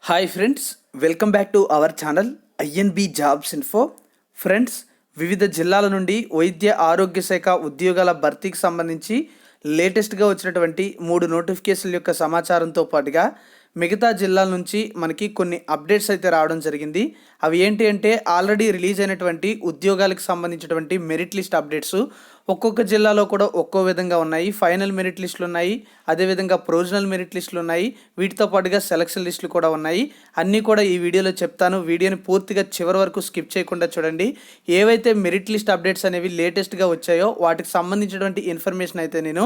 Hi friends, welcome back to our channel INB jobs info. Friends, వివిధ జిల్లాల నుండి వైద్య ఆరోగ్య శాఖ ఉద్యోగాల భర్తీకి సంబంధించి లేటెస్ట్గా వచ్చినటువంటి 3 నోటిఫికేషన్ల యొక్క సమాచారంతో పాటుగా మిగతా జిల్లాల నుంచి మనకి కొన్ని అప్డేట్స్ అయితే రావడం జరిగింది. అవి ఏంటి అంటే ఆల్రెడీ రిలీజ్ అయినటువంటి ఉద్యోగాలకు సంబంధించినటువంటి మెరిట్ లిస్ట్ అప్డేట్స్ ఒక్కొక్క జిల్లాలో కూడా ఒక్కో విధంగా ఉన్నాయి. ఫైనల్ మెరిట్ లిస్టులు ఉన్నాయి, అదేవిధంగా ప్రొవిజనల్ మెరిట్ లిస్టులు ఉన్నాయి, వీటితో పాటుగా సెలక్షన్ లిస్టులు కూడా ఉన్నాయి. అన్నీ కూడా ఈ వీడియోలో చెప్తాను. వీడియోని పూర్తిగా చివరి వరకు స్కిప్ చేయకుండా చూడండి. ఏవైతే మెరిట్ లిస్ట్ అప్డేట్స్ అనేవి లేటెస్ట్గా వచ్చాయో వాటికి సంబంధించినటువంటి ఇన్ఫర్మేషన్ అయితే నేను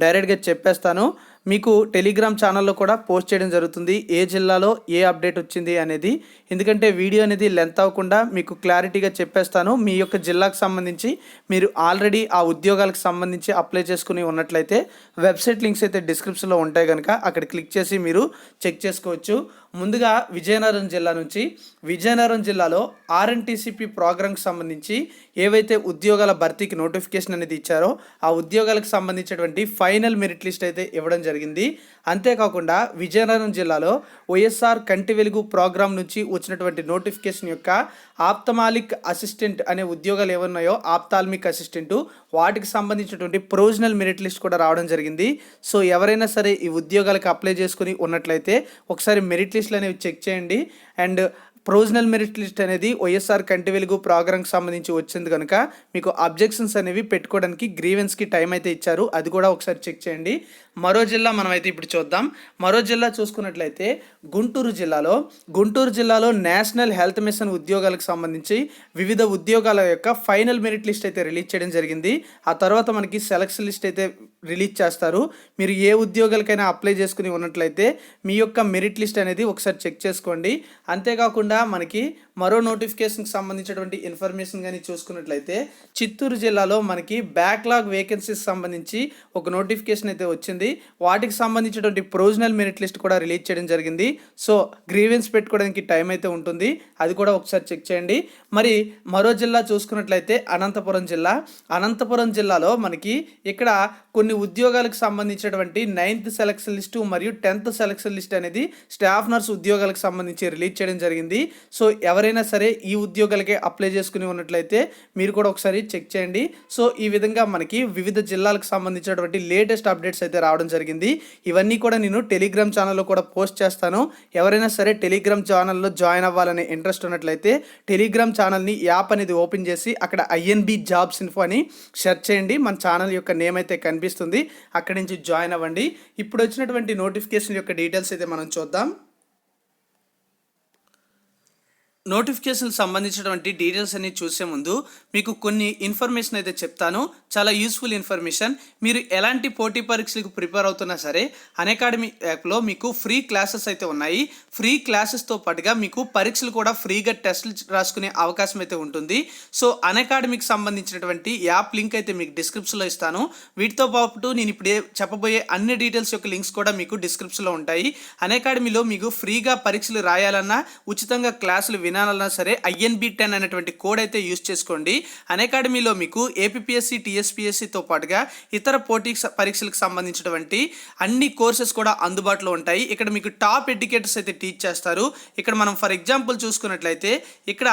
డైరెక్ట్గా చెప్పేస్తాను. మీకు టెలిగ్రామ్ ఛానల్లో కూడా పోస్ట్ చేయడం జరుగుతుంది ఏ జిల్లాలో ఏ అప్డేట్ వచ్చింది అనేది. ఎందుకంటే వీడియో అనేది లెంత్ అవ్వకుండా మీకు క్లారిటీగా చెప్పేస్తాను. మీ యొక్క జిల్లాకు సంబంధించి మీరు ఆల్రెడీ ఆ ఉద్యోగాలకు సంబంధించి అప్లై చేసుకుని ఉన్నట్లయితే వెబ్సైట్ లింక్స్ అయితే డిస్క్రిప్షన్లో ఉంటాయి కనుక అక్కడ క్లిక్ చేసి మీరు చెక్ చేసుకోవచ్చు. ముందుగా విజయనగరం జిల్లా నుంచి, విజయనగరం జిల్లాలో ఆర్ఎన్టీసీపీ ప్రోగ్రాంకి సంబంధించి ఏవైతే ఉద్యోగాల భర్తీకి నోటిఫికేషన్ అనేది ఇచ్చారో ఆ ఉద్యోగాలకు సంబంధించినటువంటి ఫైనల్ మెరిట్ లిస్ట్ అయితే ఇవ్వడం జరిగింది. అంతేకాకుండా విజయనగరం జిల్లాలో వైఎస్ఆర్ కంటి వెలుగు ప్రోగ్రాం నుంచి వచ్చినటువంటి నోటిఫికేషన్ యొక్క ఆప్థమాలిక్ అసిస్టెంట్ అనే ఉద్యోగాలు ఏమున్నాయో ఆప్థాల్మిక్ అసిస్టెంటు వాటికి సంబంధించినటువంటి ప్రొవిజనల్ మెరిట్ లిస్ట్ కూడా రావడం జరిగింది. సో ఎవరైనా సరే ఈ ఉద్యోగాలకు అప్లై చేసుకుని ఉన్నట్లయితే ఒకసారి మెరిట్ లిస్టులు అనేవి చెక్ చేయండి. అండ్ ప్రొవిజనల్ మెరిట్ లిస్ట్ అనేది వైఎస్ఆర్ కంటి వెలుగు ప్రోగ్రాంకి సంబంధించి వచ్చింది కనుక మీకు అబ్జెక్షన్స్ అనేవి పెట్టుకోవడానికి గ్రీవెన్స్కి టైం అయితే ఇచ్చారు, అది కూడా ఒకసారి చెక్ చేయండి. మరో జిల్లా మనమైతే ఇప్పుడు చూద్దాం. మరో జిల్లా చూసుకున్నట్లయితే గుంటూరు జిల్లాలో నేషనల్ హెల్త్ మిషన్ ఉద్యోగాలకు సంబంధించి వివిధ ఉద్యోగాల యొక్క ఫైనల్ మెరిట్ లిస్ట్ అయితే రిలీజ్ చేయడం జరిగింది. ఆ తర్వాత మనకి సెలక్షన్ లిస్ట్ అయితే రిలీజ్ చేస్తారు. మీరు ఏ ఉద్యోగాలకైనా అప్లై చేసుకుని ఉన్నట్లయితే మీ యొక్క మెరిట్ లిస్ట్ అనేది ఒకసారి చెక్ చేసుకోండి. అంతేకాకుండా మనకి మరో నోటిఫికేషన్కి సంబంధించినటువంటి ఇన్ఫర్మేషన్ కానీ చూసుకున్నట్లయితే చిత్తూరు జిల్లాలో మనకి బ్యాక్లాగ్ వేకెన్సీస్ సంబంధించి ఒక నోటిఫికేషన్ అయితే వచ్చింది. వాటికి సంబంధించినటువంటి ప్రొవిజనల్ మెరిట్ లిస్ట్ కూడా రిలీజ్ చేయడం జరిగింది. సో గ్రీవెన్స్ పెట్టుకోవడానికి టైం అయితే ఉంటుంది, అది కూడా ఒకసారి చెక్ చేయండి. మరి మరో జిల్లా చూసుకున్నట్లయితే అనంతపురం జిల్లాలో మనకి ఇక్కడ కొన్ని ఉద్యోగాలకు సంబంధించినటువంటి 9th సెలక్షన్ లిస్టు మరియు 10th సెలక్షన్ లిస్ట్ అనేది స్టాఫ్ నర్స్ ఉద్యోగాలకు సంబంధించి రిలీజ్ చేయడం జరిగింది. సో ఎవరైనా సరే ఈ ఉద్యోగాలకే అప్లై చేసుకుని ఉన్నట్లయితే మీరు కూడా ఒకసారి చెక్ చేయండి. సో ఈ విధంగా మనకి వివిధ జిల్లాలకు సంబంధించినటువంటి లేటెస్ట్ అప్డేట్స్ అయితే రావడం జరిగింది. ఇవన్నీ కూడా నేను టెలిగ్రామ్ ఛానల్లో కూడా పోస్ట్ చేస్తాను. ఎవరైనా సరే టెలిగ్రామ్ ఛానల్లో జాయిన్ అవ్వాలనే ఇంట్రెస్ట్ ఉన్నట్లయితే టెలిగ్రామ్ ఛానల్ని యాప్ అనేది ఓపెన్ చేసి అక్కడ ఐఎన్బి జాబ్స్ ఇన్ఫో అని సెర్చ్ చేయండి. మన ఛానల్ యొక్క నేమ్ అయితే కనిపిస్తుంది, అక్కడి నుంచి జాయిన్ అవ్వండి. ఇప్పుడు వచ్చినటువంటి నోటిఫికేషన్ యొక్క డీటెయిల్స్ అయితే మనం చూద్దాం. నోటిఫికేషన్ సంబంధించినటువంటి డీటెయిల్స్ అన్ని చూసే ముందు మీకు కొన్ని ఇన్ఫర్మేషన్ అయితే చెప్తాను, చాలా యూస్ఫుల్ ఇన్ఫర్మేషన్. మీరు ఎలాంటి పోటీ పరీక్షలకు ప్రిపేర్ అవుతున్నా సరే అన్అకాడమీ యాప్లో మీకు ఫ్రీ క్లాసెస్ అయితే ఉన్నాయి. ఫ్రీ క్లాసెస్తో పాటుగా మీకు పరీక్షలు కూడా ఫ్రీగా టెస్టులు రాసుకునే అవకాశం అయితే ఉంటుంది. సో అన్అకాడమీకి సంబంధించినటువంటి యాప్ లింక్ అయితే మీకు డిస్క్రిప్షన్లో ఇస్తాను. వీటితో పాటు నేను ఇప్పుడు చెప్పబోయే అన్ని డీటెయిల్స్ యొక్క లింక్స్ కూడా మీకు డిస్క్రిప్షన్లో ఉంటాయి. అన్అకాడమీలో మీకు ఫ్రీగా పరీక్షలు రాయాలన్నా ఉచితంగా క్లాసులు వినాలన్నా సరే INB10 అనేటువంటి కోడ్ అయితే యూజ్ చేసుకోండి. అన్అకాడమీలో మీకు ఏపీఎస్సి టీఎస్పీఎస్సితో పాటుగా ఇతర పోటీ పరీక్షలకు సంబంధించినటువంటి అన్ని కోర్సెస్ కూడా అందుబాటులో ఉంటాయి. ఇక్కడ మీకు టాప్ ఎడ్యుకేటర్స్ అయితే టీచ్ చేస్తారు. ఇక్కడ మనం ఫర్ ఎగ్జాంపుల్ చూసుకున్నట్లయితే ఇక్కడ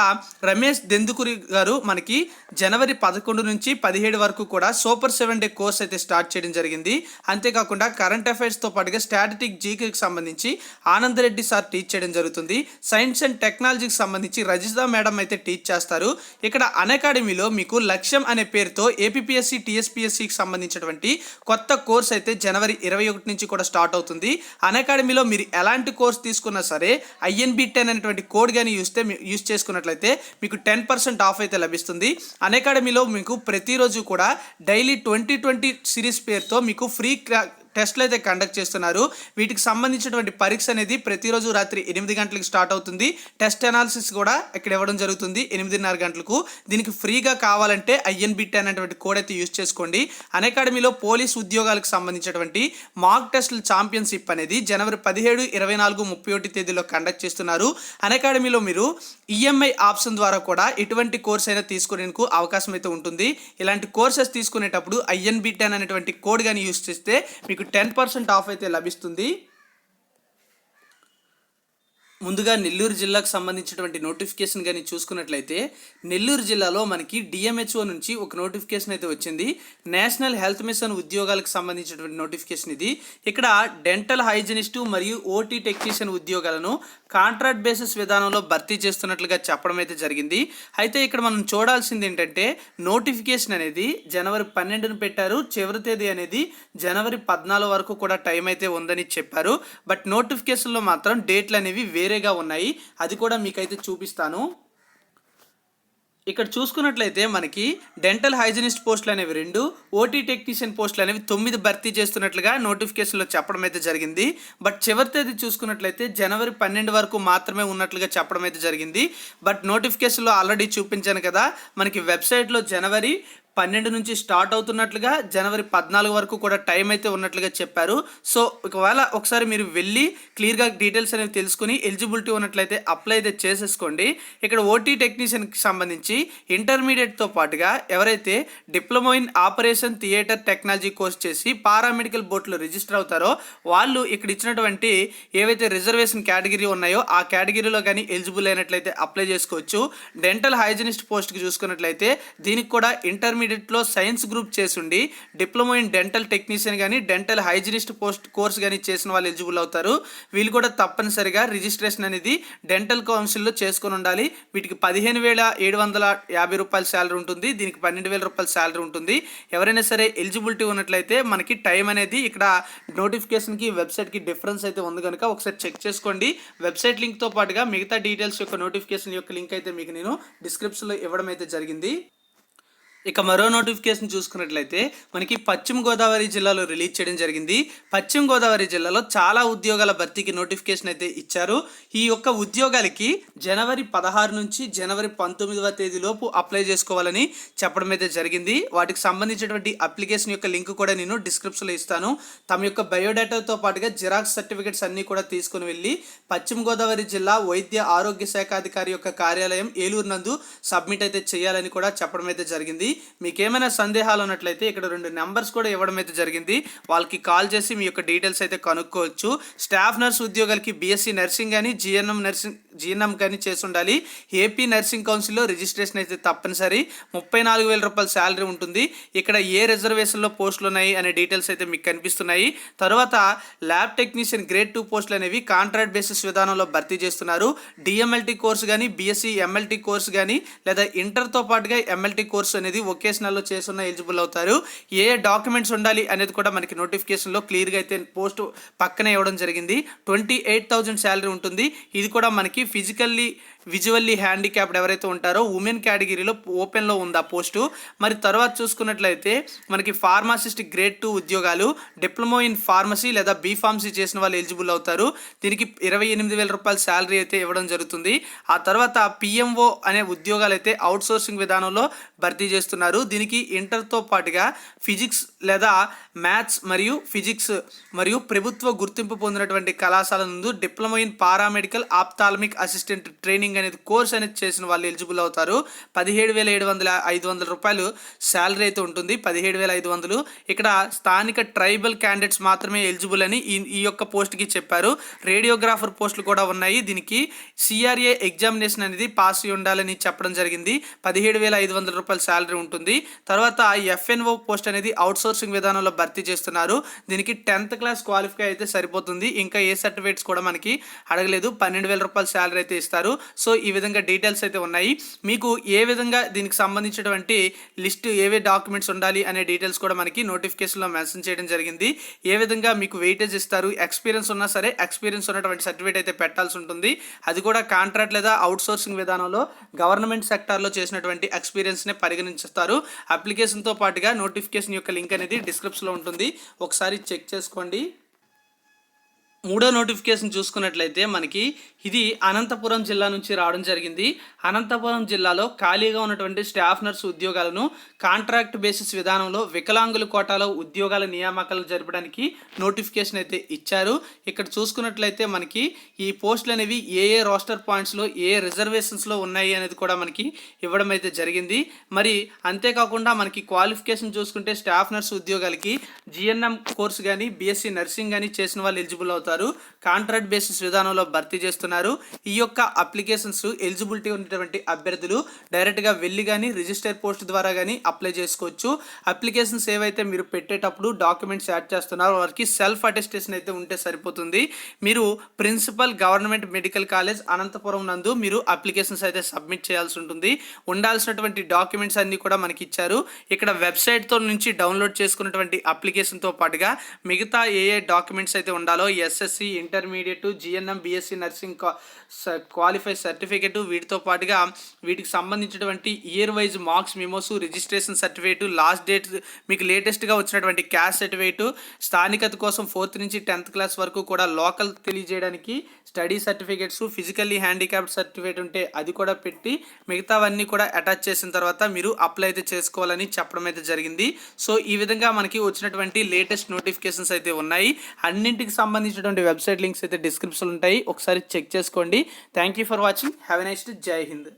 రమేష్ దెందుకురి గారు మనకి జనవరి 11 నుంచి 17 వరకు కూడా సూపర్ 7 డే కోర్స్ అయితే స్టార్ట్ చేయడం జరిగింది. అంతేకాకుండా కరెంట్ అఫైర్స్తో పాటుగా స్టాటిస్టిక్ జీకేకి సంబంధించి ఆనంద్ రెడ్డి సార్ టీచ్ చేయడం జరుగుతుంది. సైన్స్ అండ్ టెక్నాలజీకి సంబంధించి రజిత మేడం అయితే టీచ్ చేస్తారు. ఇక్కడ అన్అకాడమీలో మీకు లక్ష్యం అనే పేరుతో ఏపీఎస్సి టీఎస్పీఎస్సికి సంబంధించినటువంటి కొత్త కోర్స్ అయితే జనవరి 21 నుంచి కూడా స్టార్ట్ అవుతుంది. అన్అకాడమీలో మీరు ఎలాంటి కోర్స్ తీసుకున్నా సరే INB10 అనేటువంటి కోడ్ కానీ యూజ్ చేసుకున్నట్లయితే మీకు 10% ఆఫ్ అయితే లభిస్తుంది. అన్అకాడమీలో మీకు ప్రతిరోజు కూడా డైలీ 2020 సిరీస్ పేరుతో మీకు ఫ్రీ టెస్ట్లు అయితే కండక్ట్ చేస్తున్నారు. వీటికి సంబంధించినటువంటి పరీక్ష అనేది ప్రతిరోజు రాత్రి 8 గంటలకు స్టార్ట్ అవుతుంది. టెస్ట్ అనాలిసిస్ కూడా ఇక్కడ ఇవ్వడం జరుగుతుంది 8:30 గంటలకు. దీనికి ఫ్రీగా కావాలంటే INB10 అనేటువంటి కోడ్ అయితే యూజ్ చేసుకోండి. అన్అకాడమీలో పోలీస్ ఉద్యోగాలకు సంబంధించినటువంటి మాక్ టెస్టుల ఛాంపియన్షిప్ అనేది జనవరి 17, 24, 31 తేదీలో కండక్ట్ చేస్తున్నారు. అన్అకాడమీలో మీరు EMI ఆప్షన్ ద్వారా కూడా ఎటువంటి కోర్స్ అయినా తీసుకునేందుకు అవకాశం అయితే ఉంటుంది. ఇలాంటి కోర్సెస్ తీసుకునేటప్పుడు INB10 అనేటువంటి కోడ్ కానీ యూజ్ చేస్తే మీకు 10% ఆఫ్ అయితే లభిస్తుంది. ముందుగా నెల్లూరు జిల్లాకు సంబంధించినటువంటి నోటిఫికేషన్ కానీ చూసుకున్నట్లయితే నెల్లూరు జిల్లాలో మనకి డిఎంహెచ్ఓ నుంచి ఒక నోటిఫికేషన్ అయితే వచ్చింది. నేషనల్ హెల్త్ మిషన్ ఉద్యోగాలకు సంబంధించినటువంటి నోటిఫికేషన్ ఇది. ఇక్కడ డెంటల్ హైజినిస్టు మరియు ఓటీ టెక్నీషియన్ ఉద్యోగాలను కాంట్రాక్ట్ బేసిస్ విధానంలో భర్తీ చేస్తున్నట్లుగా చెప్పడం అయితే జరిగింది. అయితే ఇక్కడ మనం చూడాల్సింది ఏంటంటే నోటిఫికేషన్ అనేది జనవరి 12న పెట్టారు. చివరి తేదీ అనేది జనవరి 14 వరకు కూడా టైం అయితే ఉందని చెప్పారు. బట్ నోటిఫికేషన్లో మాత్రం డేట్లు అనేవి వేరేగా ఉన్నాయి. అది కూడా మీకైతే చూపిస్తాను. ఇక్కడ చూసుకున్నట్లయితే మనకి డెంటల్ హైజినిస్ట్ పోస్టులు అనేవి 2, ఓటీ టెక్నీషియన్ పోస్టులు అనేవి 9 భర్తీ చేస్తున్నట్లుగా నోటిఫికేషన్లో చెప్పడం అయితే జరిగింది. బట్ చివరి తేదీ చూసుకున్నట్లయితే జనవరి 12 వరకు మాత్రమే ఉన్నట్లుగా చెప్పడం అయితే జరిగింది. బట్ నోటిఫికేషన్లో ఆల్రెడీ చూపించాను కదా, మనకి వెబ్సైట్లో జనవరి 12 నుంచి స్టార్ట్ అవుతున్నట్లుగా జనవరి 14 వరకు కూడా టైం అయితే ఉన్నట్లుగా చెప్పారు. సో ఒకవేళ ఒకసారి మీరు వెళ్ళి క్లియర్గా డీటెయిల్స్ అనేవి తెలుసుకుని ఎలిజిబిలిటీ ఉన్నట్లయితే అప్లై అయితే చేసేసుకోండి. ఇక్కడ ఓటీ టెక్నీషియన్కి సంబంధించి ఇంటర్మీడియట్తో పాటుగా ఎవరైతే diploma in operation theatre technology course చేసి పారామెడికల్ బోర్డులో రిజిస్టర్ అవుతారో వాళ్ళు ఇక్కడ ఇచ్చినటువంటి ఏవైతే రిజర్వేషన్ కేటగిరీ ఉన్నాయో ఆ కేటగిరీలో కానీ ఎలిజిబుల్ అయినట్లయితే అప్లై చేసుకోవచ్చు. డెంటల్ హైజినిస్ట్ పోస్ట్కి చూసుకున్నట్లయితే దీనికి కూడా ఇంటర్మీడియట్లో సైన్స్ గ్రూప్ చేసుండి డిప్లొమా ఇన్ డెంటల్ టెక్నీషియన్ కానీ డెంటల్ హైజినిస్ట్ కోర్స్ కానీ చేసిన వాళ్ళు ఎలిజిబుల్ అవుతారు. వీళ్ళు కూడా తప్పనిసరిగా రిజిస్ట్రేషన్ అనేది డెంటల్ కౌన్సిల్లో చేసుకొని ఉండాలి. వీటికి 15,750 రూపాయల శాలరీ ఉంటుంది. దీనికి 12,000 రూపాయల శాలరీ ఉంటుంది. ఎవరైనా సరే ఎలిజిబిలిటీ ఉన్నట్లయితే మనకి టైం అనేది ఇక్కడ నోటిఫికేషన్కి వెబ్సైట్కి డిఫరెన్స్ అయితే ఉంది కనుక ఒకసారి చెక్ చేసుకోండి. వెబ్సైట్ లింక్తో పాటుగా మిగతా డీటెయిల్స్ యొక్క నోటిఫికేషన్ యొక్క లింక్ అయితే మీకు నేను డిస్క్రిప్షన్లో ఇవ్వడం అయితే జరిగింది. ఇక మరో నోటిఫికేషన్ చూసుకున్నట్లయితే మనకి పశ్చిమ గోదావరి జిల్లాలో రిలీజ్ చేయడం జరిగింది. పశ్చిమ గోదావరి జిల్లాలో చాలా ఉద్యోగాల భర్తీకి నోటిఫికేషన్ అయితే ఇచ్చారు. ఈ యొక్క ఉద్యోగాలకి జనవరి 16 నుంచి జనవరి 19వ తేదీలోపు అప్లై చేసుకోవాలని చెప్పడం అయితే జరిగింది. వాటికి సంబంధించినటువంటి అప్లికేషన్ యొక్క లింక్ కూడా నేను డిస్క్రిప్షన్లో ఇస్తాను. తమ యొక్క బయోడేటాతో పాటుగా జిరాక్స్ సర్టిఫికేట్స్ అన్నీ కూడా తీసుకుని వెళ్ళి పశ్చిమ గోదావరి జిల్లా వైద్య ఆరోగ్య శాఖ అధికారి యొక్క కార్యాలయం ఏలూరు నందు సబ్మిట్ అయితే చేయాలని కూడా చెప్పడం అయితే జరిగింది. మీకు ఏమైనా సందేహాలు ఉన్నట్లయితే ఇక్కడ 2 నెంబర్స్ కూడా ఇవ్వడం అయితే జరిగింది. వాళ్ళకి కాల్ చేసి మీ యొక్క డీటెయిల్స్ అయితే కనుక్కోవచ్చు. స్టాఫ్ నర్స్ ఉద్యోగాలకి బీఎస్సీ నర్సింగ్ కానీ జిఎన్ఎం కానీ చేసి ఉండాలి. ఏపీ నర్సింగ్ కౌన్సిల్లో రిజిస్ట్రేషన్ అయితే తప్పనిసరి. 34,000 రూపాయల శాలరీ ఉంటుంది. ఇక్కడ ఏ రిజర్వేషన్లో పోస్టులు ఉన్నాయి అనే డీటెయిల్స్ అయితే మీకు కనిపిస్తున్నాయి. తర్వాత ల్యాబ్ టెక్నీషియన్ గ్రేడ్ 2 పోస్టులు అనేవి కాంట్రాక్ట్ బేసిస్ విధానంలో భర్తీ చేస్తున్నారు. డిఎంఎల్టీ కోర్సు కానీ బీఎస్సీ ఎంఎల్టీ కోర్సు కానీ లేదా ఇంటర్తో పాటుగా ఎంఎల్టీ కోర్సు అనేది వొకేషనల్లో చేస్తున్న ఎలిజిబుల్ అవుతారు. ఏ డాక్యుమెంట్స్ ఉండాలి అనేది కూడా మనకి నోటిఫికేషన్లో క్లియర్గా అయితే పోస్ట్ పక్కనే ఇవ్వడం జరిగింది. 28,000 శాలరీ ఉంటుంది. ఇది కూడా మనకి విజువల్లీ హ్యాండిక్యాప్డ్ ఎవరైతే ఉంటారో ఉమెన్ కేటగిరీలో ఓపెన్లో ఉంది ఆ పోస్టు. మరి తర్వాత చూసుకున్నట్లయితే మనకి ఫార్మాసిస్ట్ గ్రేడ్ 2 ఉద్యోగాలు డిప్లొమా ఇన్ ఫార్మసీ లేదా బీఫార్మసీ చేసిన వాళ్ళు ఎలిజిబుల్ అవుతారు. దీనికి 28,000 రూపాయల శాలరీ అయితే ఇవ్వడం జరుగుతుంది. ఆ తర్వాత పిఎంఓ అనే ఉద్యోగాలు అయితే అవుట్ సోర్సింగ్ విధానంలో భర్తీ చేస్తున్నారు. దీనికి ఇంటర్తో పాటుగా ఫిజిక్స్ లేదా మ్యాథ్స్ మరియు ఫిజిక్స్ మరియు ప్రభుత్వ గుర్తింపు పొందినటువంటి కళాశాల నందు diploma in paramedical ophthalmic assistant training అనేది కోర్స్ అనేది చేసిన వాళ్ళు ఎలిజిబుల్ అవుతారు. 17,500 రూపాయలు శాలరీ అయితే ఉంటుంది. 17,500. ఇక్కడ స్థానిక ట్రైబల్ క్యాండిడేట్స్ మాత్రమే ఎలిజిబుల్ అని ఈ యొక్క పోస్ట్కి చెప్పారు. రేడియోగ్రాఫర్ పోస్టులు కూడా ఉన్నాయి. దీనికి సిఆర్ఏ ఎగ్జామినేషన్ అనేది పాస్ అయి ఉండాలని చెప్పడం జరిగింది. 17,500 రూపాయల శాలరీ ఉంటుంది. తర్వాత ఎఫ్ఎన్ఓ పోస్ట్ అనేది అవుట్ సోర్సింగ్ విధానంలో భర్తీ చేస్తున్నారు. దీనికి 10th క్లాస్ క్వాలిఫై అయితే సరిపోతుంది. ఇంకా ఏ సర్టిఫికేట్స్ కూడా మనకి అడగలేదు. 12,000 రూపాయల శాలరీ అయితే ఇస్తారు. సో ఈ విధంగా డీటెయిల్స్ అయితే ఉన్నాయి. మీకు ఏ విధంగా దీనికి సంబంధించినటువంటి లిస్ట్ ఏవే డాక్యుమెంట్స్ ఉండాలి అనే డీటెయిల్స్ కూడా మనకి నోటిఫికేషన్లో మెన్షన్ చేయడం జరిగింది. ఏ విధంగా మీకు వెయిటేజ్ ఇస్తారు, ఎక్స్పీరియన్స్ ఉన్నా సరే ఎక్స్పీరియన్స్ ఉన్నటువంటి సర్టిఫికేట్ అయితే పెట్టాల్సి ఉంటుంది. అది కూడా కాంట్రాక్ట్ లేదా అవుట్ సోర్సింగ్ విధానంలో గవర్నమెంట్ సెక్టార్లో చేసినటువంటి ఎక్స్పీరియన్స్నే పరిగణించుతారు. అప్లికేషన్తో పాటుగా నోటిఫికేషన్ యొక్క లింక్ అనేది డిస్క్రిప్షన్లో ఉంటుంది. ఒకసారి చెక్ చేసుకోండి. మూడో నోటిఫికేషన్ చూసుకున్నట్లయితే మనకి ఇది అనంతపురం జిల్లా నుంచి రావడం జరిగింది. అనంతపురం జిల్లాలో ఖాళీగా ఉన్నటువంటి స్టాఫ్ నర్సు ఉద్యోగాలను కాంట్రాక్ట్ బేసిస్ విధానంలో వికలాంగుల కోటాలో ఉద్యోగాల నియామకాలు జరపడానికి నోటిఫికేషన్ అయితే ఇచ్చారు. ఇక్కడ చూసుకున్నట్లయితే మనకి ఈ పోస్టులు అనేవి ఏ రోస్టర్ పాయింట్స్లో ఏ రిజర్వేషన్స్లో ఉన్నాయి అనేది కూడా మనకి ఇవ్వడం అయితే జరిగింది. మరి అంతేకాకుండా మనకి క్వాలిఫికేషన్ చూసుకుంటే స్టాఫ్ నర్సు ఉద్యోగాలకి జిఎన్ఎం కోర్సు కానీ బీఎస్సీ నర్సింగ్ కానీ చేసిన వాళ్ళు ఎలిజిబుల్ అవుతారు. అవుతారు. కాంట్రాక్ట్ బేసిస్ విధానంలో భర్తీ చేస్తున్నారు. ఈ యొక్క అప్లికేషన్స్ ఎలిజిబిలిటీ ఉన్నటువంటి అభ్యర్థులు డైరెక్ట్గా వెళ్ళి కానీ రిజిస్టర్ పోస్ట్ ద్వారా కానీ అప్లై చేసుకోవచ్చు. అప్లికేషన్స్ ఏవైతే మీరు పెట్టేటప్పుడు డాక్యుమెంట్స్ యాడ్ చేస్తున్నారో వారికి సెల్ఫ్ అటెస్టేషన్ అయితే ఉంటే సరిపోతుంది. మీరు principal government medical college Anantapur నందు మీరు అప్లికేషన్స్ అయితే సబ్మిట్ చేయాల్సి ఉంటుంది. ఉండాల్సినటువంటి డాక్యుమెంట్స్ అన్నీ కూడా మనకి ఇచ్చారు. ఇక్కడ వెబ్సైట్తో నుంచి డౌన్లోడ్ చేసుకున్నటువంటి అప్లికేషన్తో పాటుగా మిగతా ఏ డాక్యుమెంట్స్ అయితే ఉండాలో SSC, intermediate, GNM, BSc nursing qualify certificate, వీటితో పాటుగా వీటికి సంబంధించినటువంటి year wise marks memos, registration certificate, last date మీకు లేటెస్ట్గా వచ్చినటువంటి క్యాస్ట్ సర్టిఫికేట్, స్థానికత కోసం 4th నుంచి 10th క్లాస్ వరకు కూడా లోకల్ తెలియజేయడానికి study certificates, physically handicapped certificate ఉంటే అది కూడా పెట్టి మిగతావన్నీ కూడా అటాచ్ చేసిన తర్వాత మీరు అప్లై అయితే చేసుకోవాలని చెప్పడం అయితే జరిగింది. సో ఈ విధంగా మనకి వచ్చినటువంటి లేటెస్ట్ నోటిఫికేషన్స్ అయితే ఉన్నాయి. అన్నింటికి సంబంధించినటువంటి వెబ్సైట్ లింక్స్ అయితే డిస్క్రిప్షన్ ఉంటాయి, ఒకసారి చెక్ చేసుకోండి. Thank you for watching. Have a nice day. జై హింద్.